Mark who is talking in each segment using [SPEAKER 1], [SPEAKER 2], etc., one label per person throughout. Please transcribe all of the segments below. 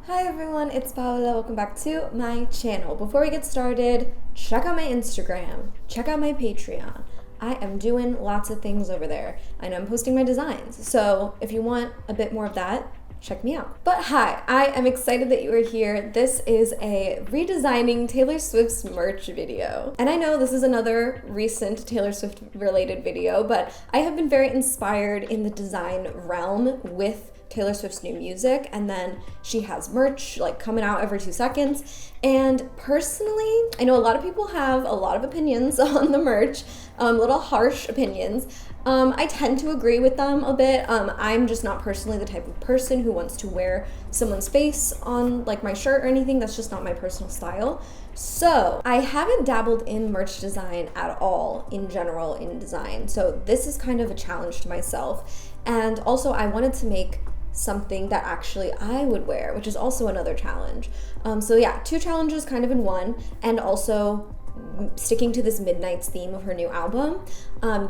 [SPEAKER 1] Hi everyone, it's Paola. Welcome back to my channel. Before we get started, check out my Instagram, check out my Patreon. I am doing lots of things over there. I know I'm posting my designs, so if you want a bit more of that, check me out. But hi, I am excited that you are here. This is a redesigning Taylor Swift's merch video. And I know this is another recent Taylor Swift related video, but I have been very inspired in the design realm with Taylor Swift's new music, and then she has merch like coming out every 2 seconds. And personally, I know a lot of people have a lot of opinions on the merch, little harsh opinions. I tend to agree with them a bit. I'm just not personally the type of person who wants to wear someone's face on like my shirt or anything. That's just not my personal style. So I haven't dabbled in merch design at all in general in design. So this is kind of a challenge to myself. And also I wanted to make something that actually I would wear, which is also another challenge. So yeah, 2 challenges kind of in one, and also sticking to this Midnight's theme of her new album.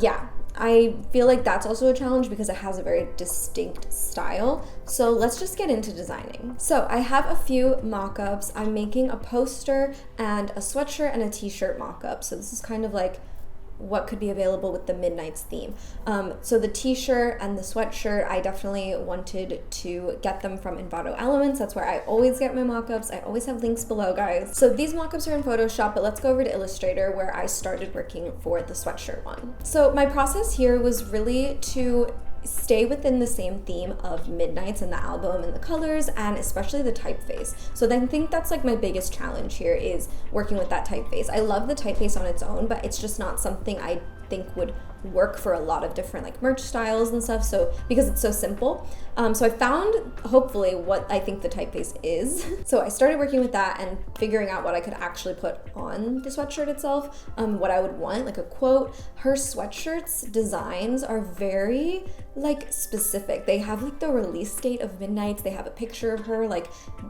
[SPEAKER 1] Yeah, I feel like that's also a challenge because it has a very distinct style. So let's just get into designing. So I have a few mock-ups. I'm making a poster and a sweatshirt and a t-shirt mock-up. So this is kind of like what could be available with the Midnight's theme. So the t-shirt and the sweatshirt, I definitely wanted to get them from Envato Elements. That's where I always get my mock-ups. I always have links below, guys. So these mock-ups are in Photoshop, but let's go over to Illustrator where I started working for the sweatshirt one. So my process here was really to stay within the same theme of Midnight's and the album and the colors, and especially the typeface. So then I think that's like my biggest challenge here is working with that typeface. I love the typeface on its own, but it's just not something I think would work for a lot of different like merch styles and stuff, so because it's so simple. So I found hopefully what I think the typeface is. So I started working with that and figuring out what I could actually put on the sweatshirt itself, what I would want, like a quote. Her sweatshirt's designs are very like specific. They have like the release date of Midnight's, they have a picture of her, like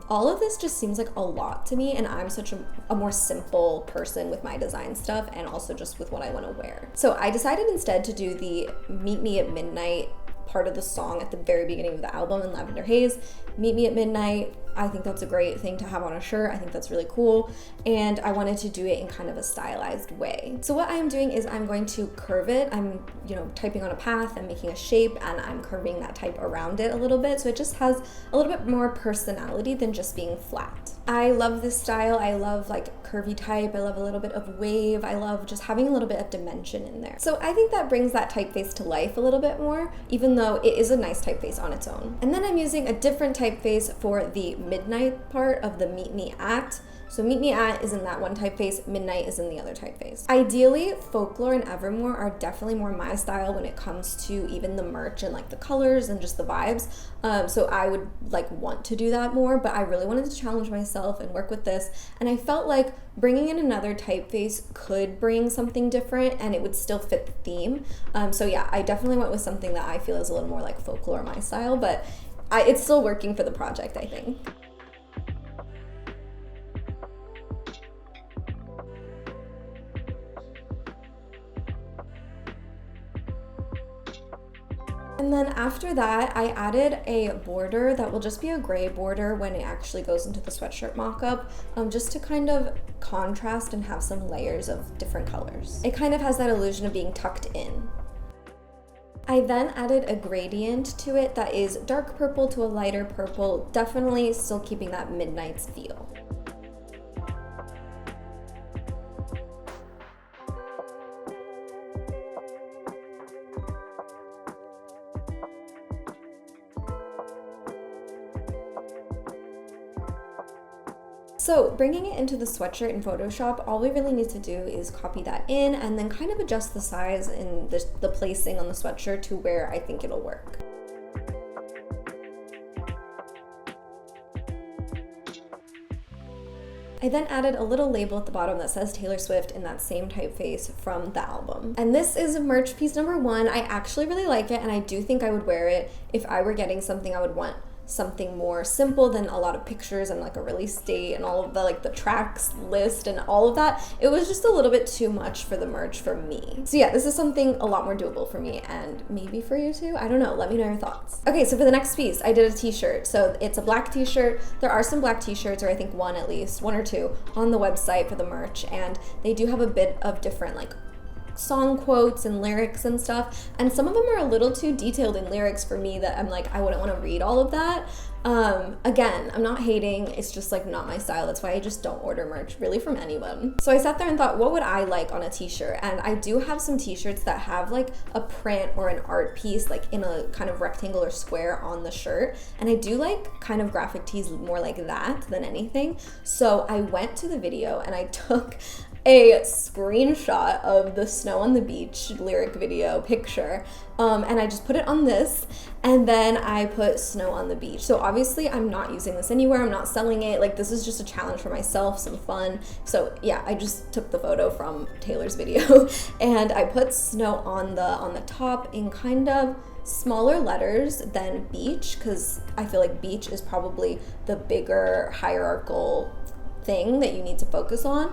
[SPEAKER 1] all of this just seems like a lot to me, and I'm such a more simple person with my design stuff and also just with what I want to wear. So I decided instead to do the Meet Me at Midnight part of the song at the very beginning of the album in Lavender Haze. Meet Me at Midnight, I think that's a great thing to have on a shirt. I think that's really cool, and I wanted to do it in kind of a stylized way. So what I am doing is I'm going to curve it. I'm, typing on a path and making a shape, and I'm curving that type around it a little bit, so it just has a little bit more personality than just being flat. I love this style. I love like curvy type. I love a little bit of wave. I love just having a little bit of dimension in there. So I think that brings that typeface to life a little bit more, even though it is a nice typeface on its own. And then I'm using a different typeface for the Midnight part of the Meet Me At. So Meet Me At is in that one typeface, Midnight is in the other typeface. Ideally, Folklore and Evermore are definitely more my style when it comes to even the merch and like the colors and just the vibes. So I would like want to do that more, but I really wanted to challenge myself and work with this. And I felt like bringing in another typeface could bring something different and it would still fit the theme. So yeah, I definitely went with something that I feel is a little more like Folklore my style, but it's still working for the project, I think. And then after that, I added a border that will just be a gray border when it actually goes into the sweatshirt mock-up, just to kind of contrast and have some layers of different colors. It kind of has that illusion of being tucked in. I then added a gradient to it that is dark purple to a lighter purple, definitely still keeping that Midnight's feel. So bringing it into the sweatshirt in Photoshop, all we really need to do is copy that in and then kind of adjust the size and the placing on the sweatshirt to where I think it'll work. I then added a little label at the bottom that says Taylor Swift in that same typeface from the album. And this is merch piece number 1. I actually really like it, and I do think I would wear it if I were getting something I would want something more simple than a lot of pictures and like a release date and all of the like the tracks list and all of that. It was just a little bit too much for the merch for me. So yeah, this is something a lot more doable for me and maybe for you too. I don't know. Let me know your thoughts. Okay, so for the next piece, I did a t-shirt. So it's a black t-shirt. There are some black t-shirts, or I think one at least, one or two on the website for the merch, and they do have a bit of different like song quotes and lyrics and stuff, and some of them are a little too detailed in lyrics for me that I'm like, I wouldn't want to read all of that. Again, I'm not hating, it's just like not my style. That's why I just don't order merch really from anyone. So I sat there and thought, what would I like on a t-shirt? And I do have some t-shirts that have like a print or an art piece like in a kind of rectangle or square on the shirt, and I do like kind of graphic tees more like that than anything. So I went to the video and I took a screenshot of the snow on the beach lyric video picture, and I just put it on this, and then I put snow on the beach. So obviously I'm not using this anywhere, I'm not selling it, like this is just a challenge for myself, some fun. So yeah, I just took the photo from Taylor's video and I put snow on the top in kind of smaller letters than beach, because I feel like beach is probably the bigger hierarchical thing that you need to focus on.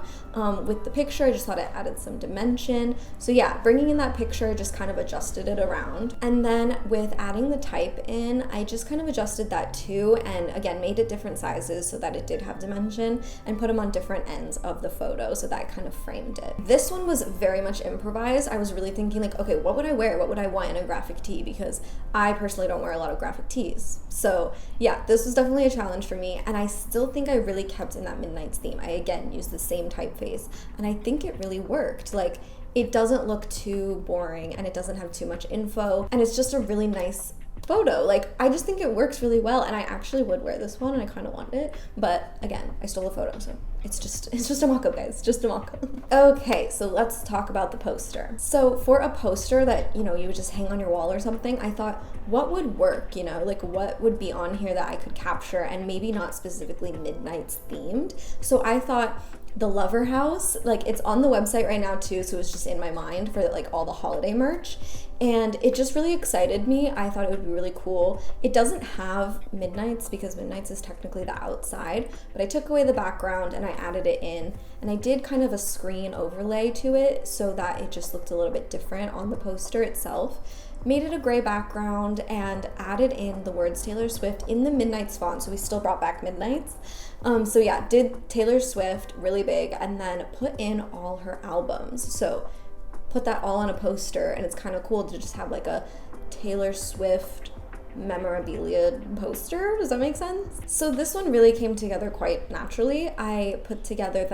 [SPEAKER 1] With the picture, I just thought it added some dimension. So yeah, bringing in that picture, I just kind of adjusted it around. And then with adding the type in, I just kind of adjusted that too, and again, made it different sizes so that it did have dimension, and put them on different ends of the photo so that kind of framed it. This one was very much improvised. I was really thinking like, okay, what would I wear? What would I want in a graphic tee? Because I personally don't wear a lot of graphic tees. So yeah, this was definitely a challenge for me, and I still think I really kept in that Midnight's theme. I again used the same typeface, and I think it really worked. Like, it doesn't look too boring and it doesn't have too much info, and it's just a really nice photo. Like, I just think it works really well, and I actually would wear this one and I kind of want it, but again, I stole the photo, so it's just a mock-up, guys, just a mock-up. Okay, so let's talk about the poster. So for a poster that, you know, you would just hang on your wall or something, I thought, what would work, you know, like what would be on here that I could capture and maybe not specifically Midnight's themed. So I thought the Lover House, like it's on the website right now too, so it was just in my mind for like all the holiday merch, and it just really excited me. I thought it would be really cool. It doesn't have Midnight's because Midnight's is technically the outside, but I took away the background and I added it in, and I did kind of a screen overlay to it so that it just looked a little bit different on the poster itself. Made it a gray background and added in the words Taylor Swift in the Midnight's font, so we still brought back Midnight's. So yeah, did Taylor Swift really big, and then put in all her albums. So put that all on a poster, and it's kind of cool to just have like a Taylor Swift memorabilia poster. Does that make sense? So this one really came together quite naturally. I put together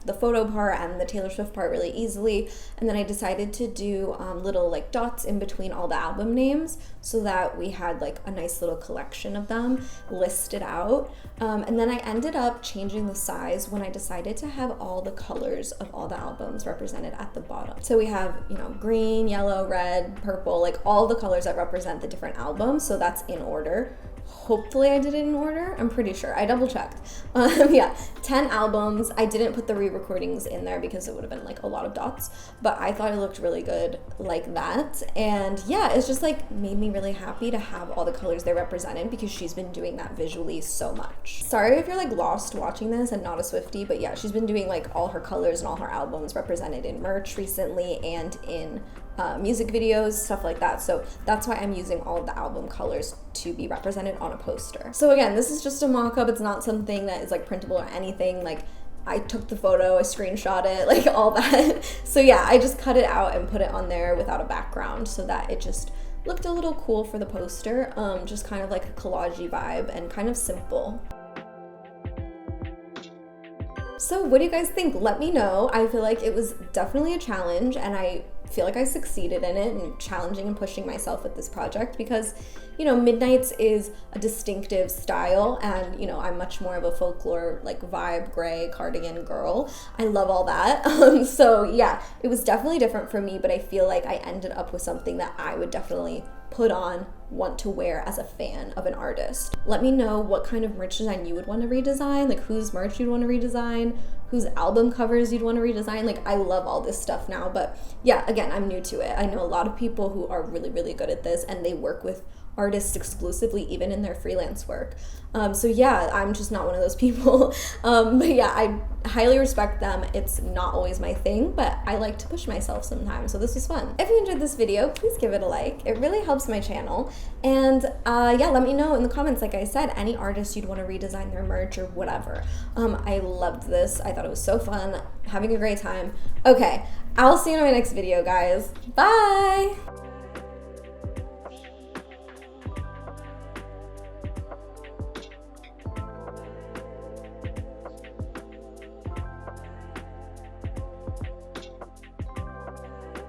[SPEAKER 1] the photo part and the Taylor Swift part really easily, and then I decided to do little like dots in between all the album names so that we had like a nice little collection of them listed out. And then I ended up changing the size when I decided to have all the colors of all the albums represented at the bottom. So we have, you know, green, yellow, red, purple, like all the colors that represent the different albums. So that's in order. Hopefully I did it in order. I'm pretty sure. I double checked. Yeah, 10 albums. I didn't put the re-recordings in there because it would have been like a lot of dots, but I thought it looked really good like that. And yeah, it's just like made me really happy to have all the colors they represented because she's been doing that visually so much. Sorry if you're like lost watching this and not a Swiftie, but yeah, she's been doing like all her colors and all her albums represented in merch recently and in music videos, stuff like that. So that's why I'm using all of the album colors to be represented on a poster. So again, this is just a mock-up. It's not something that is like printable or anything. Like, I took the photo, I screenshot it, like all that. So yeah, I just cut it out and put it on there without a background so that it just looked a little cool for the poster. Just kind of like a collage-y vibe and kind of simple. So what do you guys think? Let me know. I feel like it was definitely a challenge, and I feel like I succeeded in it and challenging and pushing myself with this project because, you know, Midnight's is a distinctive style, and, you know, I'm much more of a folklore, like, vibe, gray, cardigan girl. I love all that. So yeah, it was definitely different for me, but I feel like I ended up with something that I would definitely put on, want to wear as a fan of an artist. Let me know what kind of merch design you would want to redesign, like whose merch you'd want to redesign, whose album covers you'd want to redesign. Like, I love all this stuff now, but yeah, again, I'm new to it. I know a lot of people who are really, really good at this, and they work with artists exclusively, even in their freelance work. So yeah, I'm just not one of those people. But yeah, I highly respect them. It's not always my thing, but I like to push myself sometimes, so this was fun. If you enjoyed this video, please give it a like. It really helps my channel. And yeah, let me know in the comments, like I said, any artists you'd want to redesign their merch or whatever. I loved this. I thought it was so fun, having a great time. Okay, I'll see you in my next video, guys. Bye!